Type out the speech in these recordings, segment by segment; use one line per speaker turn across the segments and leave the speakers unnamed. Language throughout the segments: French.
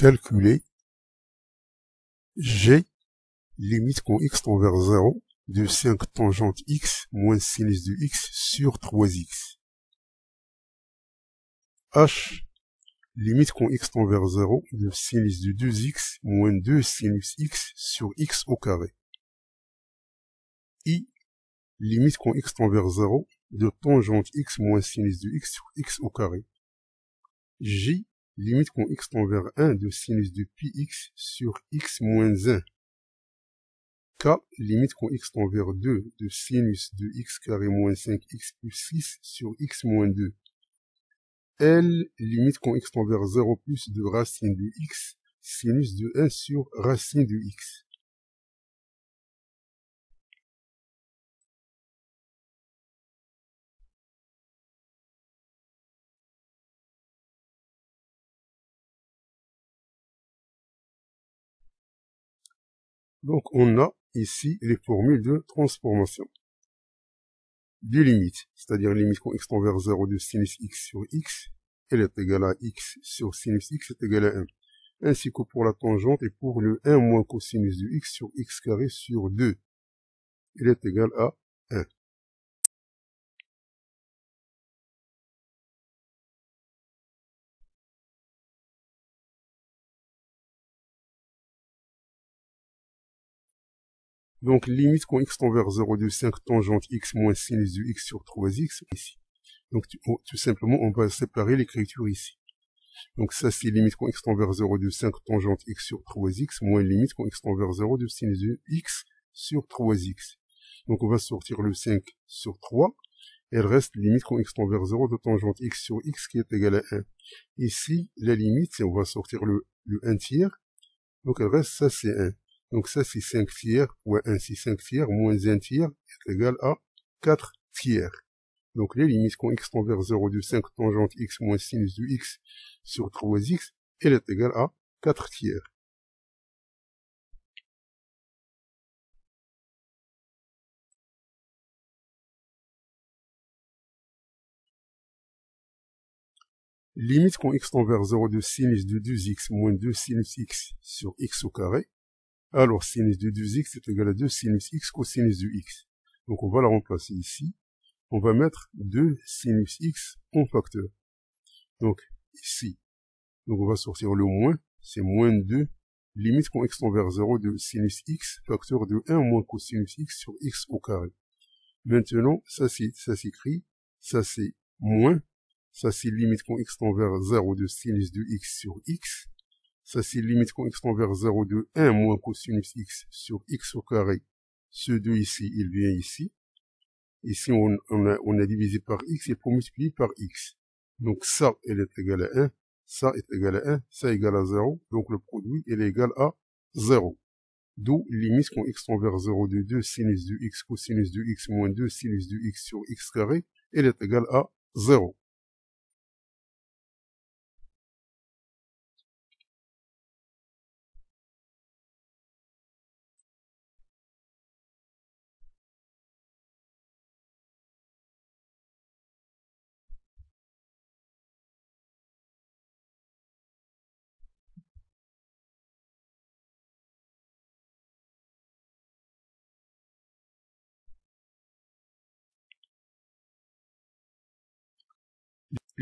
Calculer G, limite quand x tend vers 0, de 5 tangente x moins sinus de x sur 3x. H, limite quand x tend vers 0, de sinus de 2x moins 2 sinus x sur x au carré. I, limite quand x tend vers 0, de tangente x moins sinus de x sur x au carré. J, limite quand x tend vers 1 de sinus de πx sur x moins 1. K, limite quand x tend vers 2 de sinus de x carré moins 5x plus 6 sur x moins 2. L, limite quand x tend vers 0 plus de racine de x, sinus de 1 sur racine de x. Donc on a ici les formules de transformation. Des limites, c'est-à-dire limite quand x tend vers 0 de sinus x sur x, elle est égale à x sur sinus x est égal à 1. Ainsi que pour la tangente et pour le 1 moins cosinus de x sur x carré sur 2, elle est égale à 1. Donc, limite quand x tend vers 0 de 5 tangente x moins sinus de x sur 3x, ici. Donc, tout simplement, on va séparer l'écriture ici. Donc, ça, c'est limite quand x tend vers 0 de 5 tangente x sur 3x, moins limite quand x tend vers 0 de sinus de x sur 3x. Donc, on va sortir le 5 sur 3. Elle reste limite quand x tend vers 0 de tangente x sur x qui est égal à 1. Ici, la limite, on va sortir le 1 tiers. Donc, elle reste, ça, c'est 1. Donc ça, c'est 5 tiers, fois 1, c'est 5 tiers, moins 1 tiers, est égal à 4 tiers. Donc les limites quand x tend vers 0 de 5 tangente x moins sinus de x sur 3x, elle est égale à 4 tiers. Limite quand x tend vers 0 de sinus de 2x moins 2 sinus x sur x au carré. Alors, sinus de 2x est égal à 2 sinus x cosinus de x. Donc, on va la remplacer ici. On va mettre 2 sinus x en facteur. Donc, ici. Donc, on va sortir le moins. C'est moins 2. Limite quand x tend vers 0 de sinus x, facteur de 1 moins cosinus x sur x au carré. Maintenant, ça s'écrit. Ça, c'est moins. Ça, c'est limite quand x tend vers 0 de sinus de x sur x. Ça, c'est limite quand x tend vers 0 de 1 moins cosinus x sur x au carré. Ce 2 ici, il vient ici. Ici, on a divisé par x et pour multiplier par x. Donc ça, elle est égale à 1. Ça est égal à 1. Ça égale à 0. Donc le produit, il est égal à 0. D'où limite quand x tend vers 0 de 2 sinus de x cosinus de x moins 2 sinus de x sur x carré, elle est égale à 0.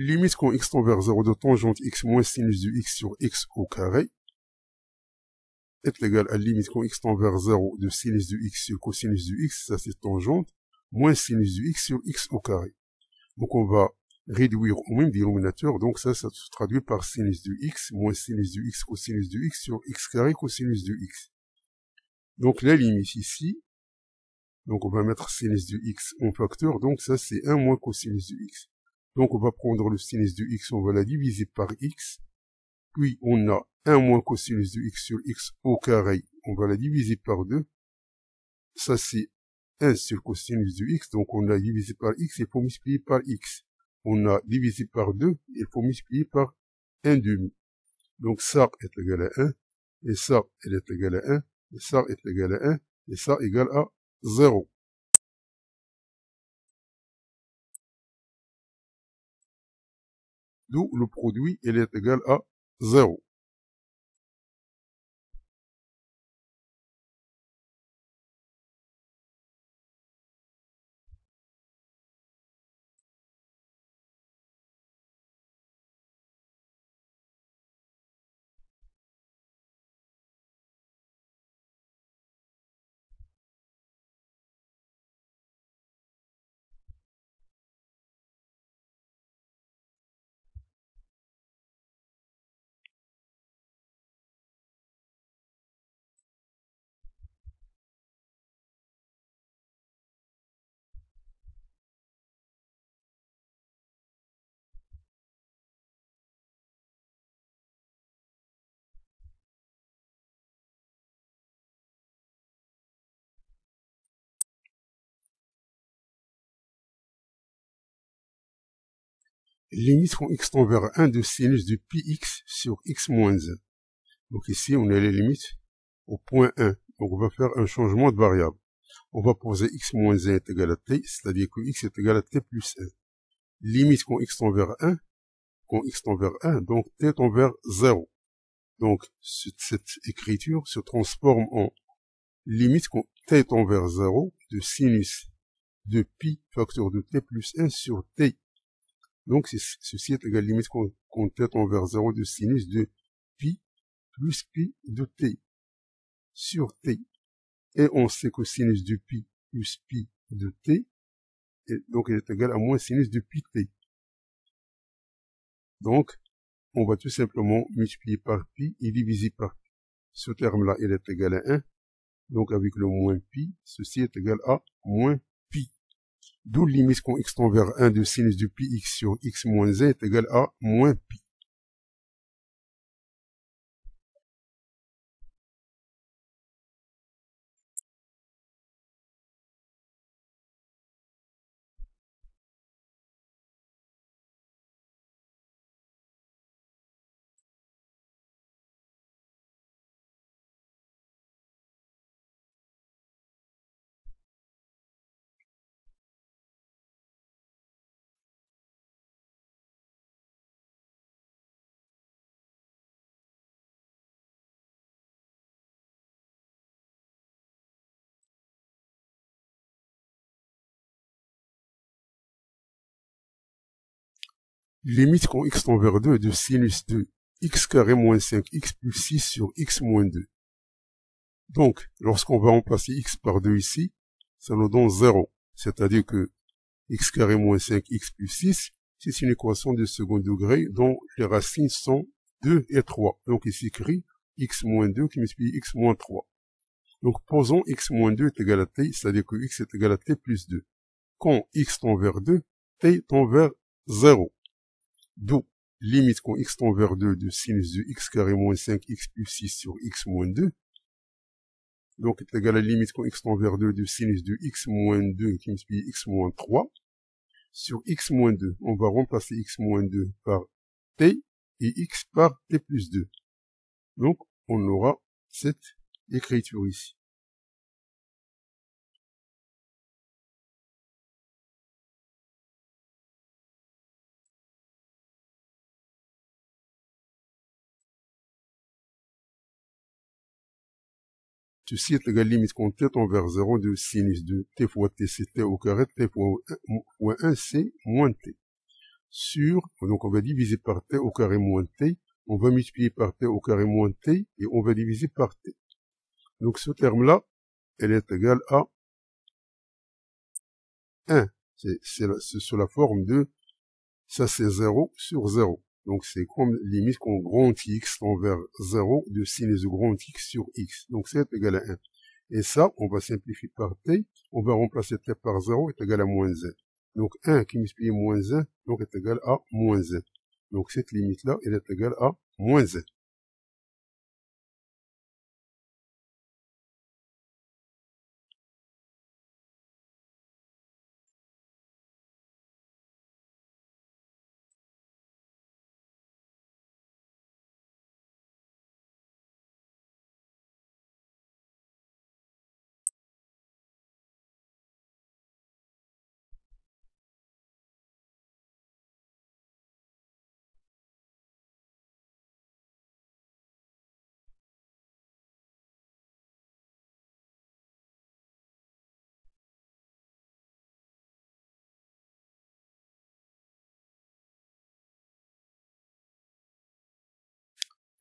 Limite quand x tend vers 0 de tangente x moins sinus de x sur x au carré est égal à limite quand x tend vers 0 de sinus de x sur cosinus de x, ça c'est tangente, moins sinus de x sur x au carré. Donc on va réduire au même dénominateur, donc ça se traduit par sinus de x moins sinus de x cosinus de x sur x carré cosinus de x. Donc la limite ici, donc on va mettre sinus de x en facteur, donc ça c'est 1 moins cosinus de x. Donc on va prendre le sinus de x, on va la diviser par x, puis on a 1 moins cosinus de x sur x au carré, on va la diviser par 2, ça c'est 1 sur cosinus de x, donc on a divisé par x et il faut multiplier par x. On a divisé par 2, il faut multiplier par 1 demi. Donc ça est égal à 1, et ça elle est égal à 1, et ça est égal à 1, et ça égale à 0. D'où le produit il est égal à 0. limite quand x tend vers 1 de sinus de πx sur x moins 1. Donc ici, on a les limites au point 1. Donc on va faire un changement de variable. On va poser x moins 1 est égal à t, c'est-à-dire que x est égal à t plus 1. Limite quand x tend vers 1, donc t tend vers 0. Donc cette écriture se transforme en limite quand t tend vers 0 de sinus de pi facteur de t plus 1 sur t. Donc ceci est égal à limite quand t tend vers 0 de sinus de pi plus pi de t sur t. Et on sait que sinus de pi plus pi de t, donc il est égal à moins sinus de pi t. Donc, on va tout simplement multiplier par pi et diviser par pi. Ce terme-là, il est égal à 1. Donc, avec le moins pi, ceci est égal à moins pi. D'où limite quand x tend vers 1 de sinus de pi x sur x moins 1 est égal à moins pi. Limite quand x tend vers 2 de sinus de x carré moins 5x plus 6 sur x moins 2. Donc, lorsqu'on va remplacer x par 2 ici, ça nous donne 0. C'est-à-dire que x carré moins 5x plus 6, c'est une équation de second degré dont les racines sont 2 et 3. Donc il s'écrit x moins 2 qui multiplie x moins 3. Donc posons x moins 2 est égal à t, c'est-à-dire que x est égal à t plus 2. Quand x tend vers 2, t tend vers 0. D'où limite quand x tend vers 2 de sinus de x carré moins 5x plus 6 sur x moins 2. Donc est égal à limite quand x tend vers 2 de sinus de x moins 2 qui multiplie x moins 3 sur x moins 2. On va remplacer x moins 2 par t et x par t plus 2. Donc on aura cette écriture ici. Ceci est égal à limite quand t tend vers 0 de sinus de t fois t, c'est t au carré, t fois 1, c'est moins t. Sur, donc on va diviser par t au carré moins t, on va multiplier par t au carré moins t, et on va diviser par t. Donc ce terme-là, elle est égale à 1. C'est sous la forme de, ça c'est 0 sur 0. Donc c'est comme limite quand grand x tend vers 0 de sinus de grand x sur x. Donc c'est égal à 1. Et ça, on va simplifier par t, on va remplacer t par 0 est égal à moins 1. Donc 1 qui multiplie moins 1, donc est égal à moins 1. Donc cette limite-là, elle est égale à moins 1.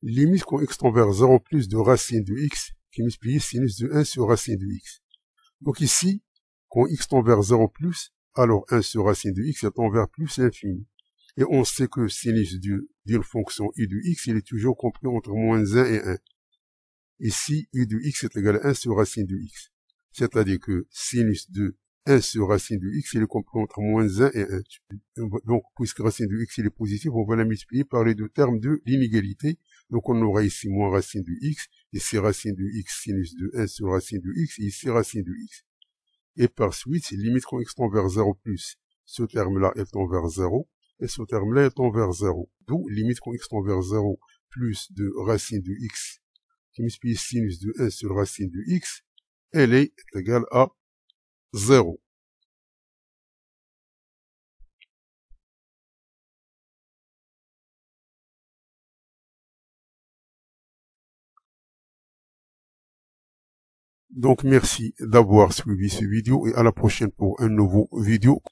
Limite quand x tend vers 0 plus de racine de x qui multiplie sinus de 1 sur racine de x. Donc ici, quand x tend vers 0 plus, alors 1 sur racine de x tend vers plus l'infini. Et on sait que sinus d'une fonction u de x, il est toujours compris entre moins 1 et 1. Ici, u de x est égal à 1 sur racine de x. C'est-à-dire que sinus de 1 sur racine de x, il est compris entre moins 1 et 1. Donc, puisque racine de x, il est positif, on va la multiplier par les deux termes de l'inégalité. Donc on aura ici moins racine de x, ici racine de x sinus de 1 sur racine de x, et ici racine de x. Et par suite, limite quand x tend vers 0 plus, ce terme-là est tend vers 0, et ce terme-là tend vers 0. D'où limite quand x tend vers 0 plus de racine de x qui multiplie sinus de 1 sur racine de x, elle est égale à 0. Donc merci d'avoir suivi cette vidéo et à la prochaine pour un nouveau vidéo.